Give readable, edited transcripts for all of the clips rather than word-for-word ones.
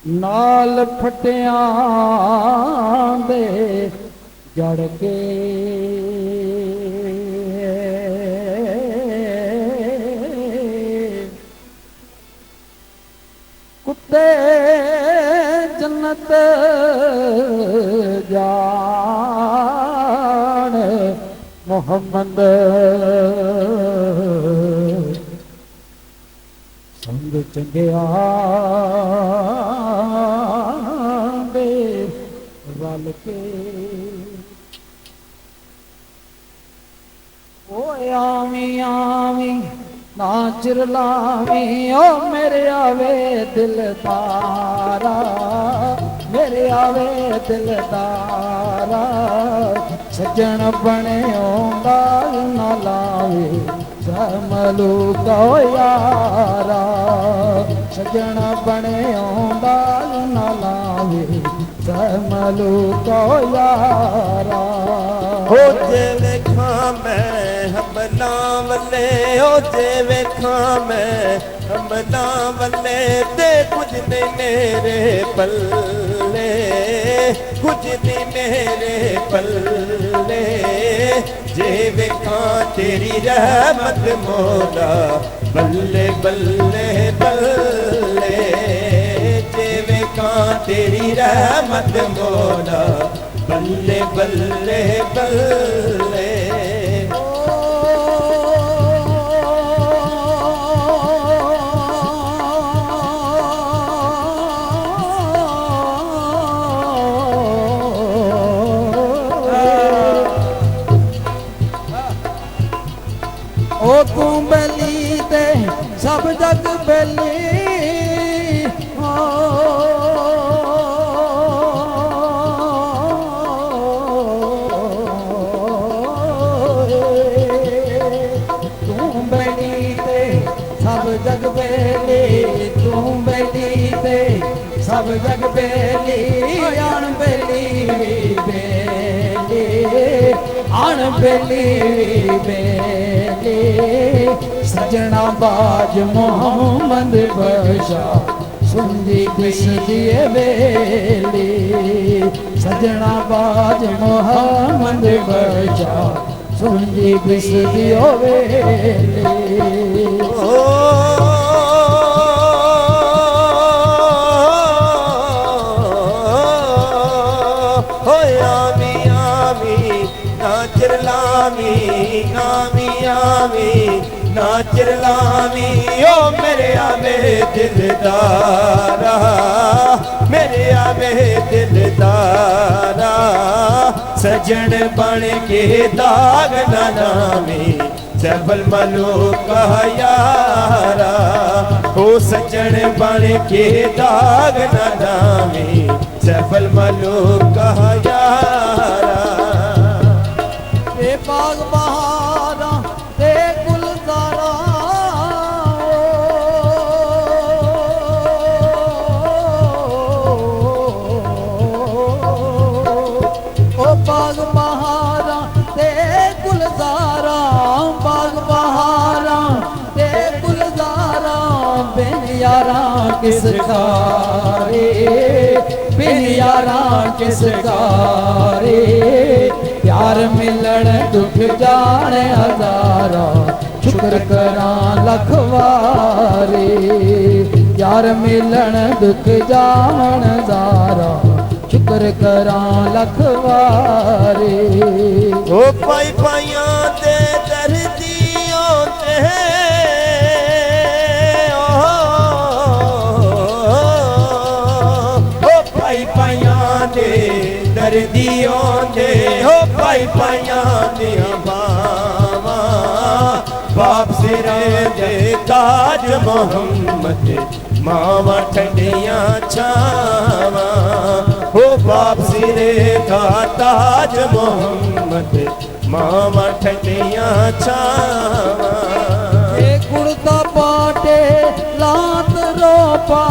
नाल फटियां दे जड़ के कुत्ते जन्नत जान मोहम्मद संग चंगिया दे रल के ओ आवी आवी ना चिरलावी ओ मेरे आवे दिल तारा मेरे आवे दिल तारा सज्जन बने दाल ना लावे समलू को यारा सज्जन बने दाल ना लावे समलू को यारा हो जे वेखा मैं हमला वल्ले हो जे वेखा मैं हमला वल्ले ते कुछ नहीं मेरे पल्ले कुछ नहीं मेरे पल्ले जे वेखा तेरी रहमत मौला बल्ले बल्ले बल्ले जे वेखा तेरी रहमत मौला बल्ले बल्ले बल्ले ओ तू बेली ते सब जग बेली जग बेली तू बेली ते सब जग बेली आन बेली बेली आन बेली बेली सजना बाज मोहम्मद बशा सुंदी किस दिए बेली सजना बाज मोहम्मद बशा सुंदी किस दियो बेली नाचर लामी ओ मेरे आवे दिलदारा मेरे आवे दिलदारा सजन बन के दाग ना नामी जबल मलूक यारा ओ सजन बन के दाग ना नामी जबल मलूक यारा ए बाग बहारा ते गुलजारा ओ बाग बहारा ते गुलजारा बाग बहारा ते गुलजारा बिन यारा किस कारी बिन यारा किस कारी प्यार मिलन दुख जाने हजारा शुक्र करा लख वारी प्यार मिलन दुख जान हजारा शुक्र करा लख वारी ओ पाई पाइया ते दर्दियों ते ओ पाई पाइया ते दर्दियों ते हो पाई पाइया दिया बावा बाप सिरे दे ताज मोहम्मद मावा ठंडिया छावा हो बाप सिरे का ताज मोहम्मद मावा ठंडिया छावा कुर्ता पाटे लात रोपा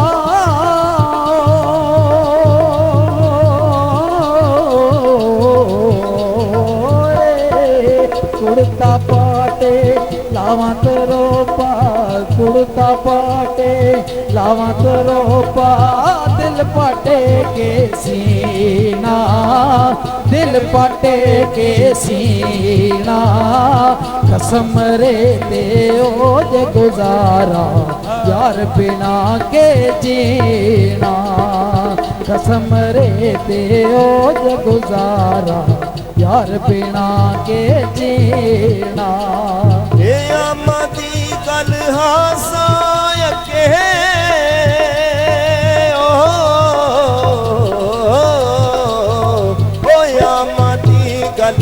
कुर्ता पाटे लावत रोपा कुर्ता पाटे लावा तो रोपा दिल पाटे के सीना, दिल पाटे के सीना, कसम रे ते ओज गुजारा यार बिना के जीना, कसम रे ते ओज गुजारा यार बिना के जीना। ये आमदी गल हासाय के ओ आमदी गल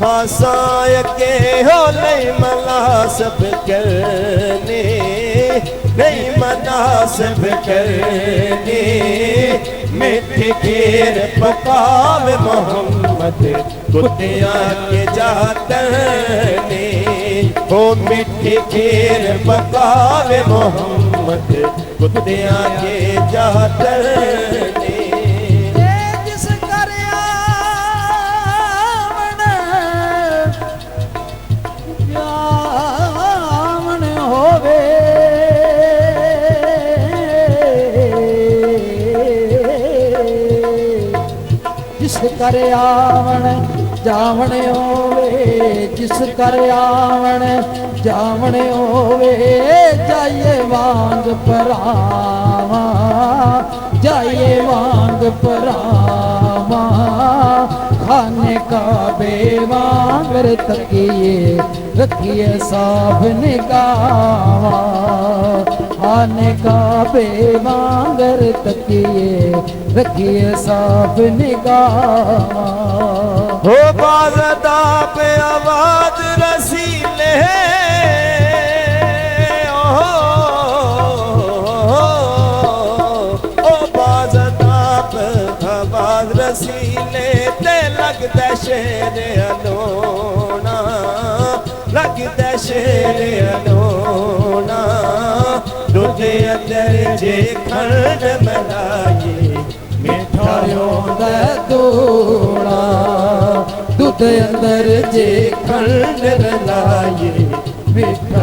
हासाय के हो नहीं मनासब करने, नहीं मनासब करने, मिठी खीर पकावे मोहम्मद कुतिया के जातर ने, ओ मिठी खीर पकावे मोहम्मद कुतिया के जातर ने। जिस कर आवन होवे, जिस कर आवन जावण होवे, जिस कर आवन जावण होवे, जाइए वांग परावा, जाइए वांग परावा, खाने का बेवांगर तकिए रखिए साफ निगावा, खाने का बेवांगर तकिए रखिए साफ निगावा। हो बाज़दा पे आवाज रसीले, ओ बाज़दा पे आवाज रसीले, ते लगदा शेर अलोना, लगदा शेर अलोना, दुध अंदर जे खंड मलाई मिठा होंदा दूड़ा, दूध अंदर जे खंड रलाए मिठा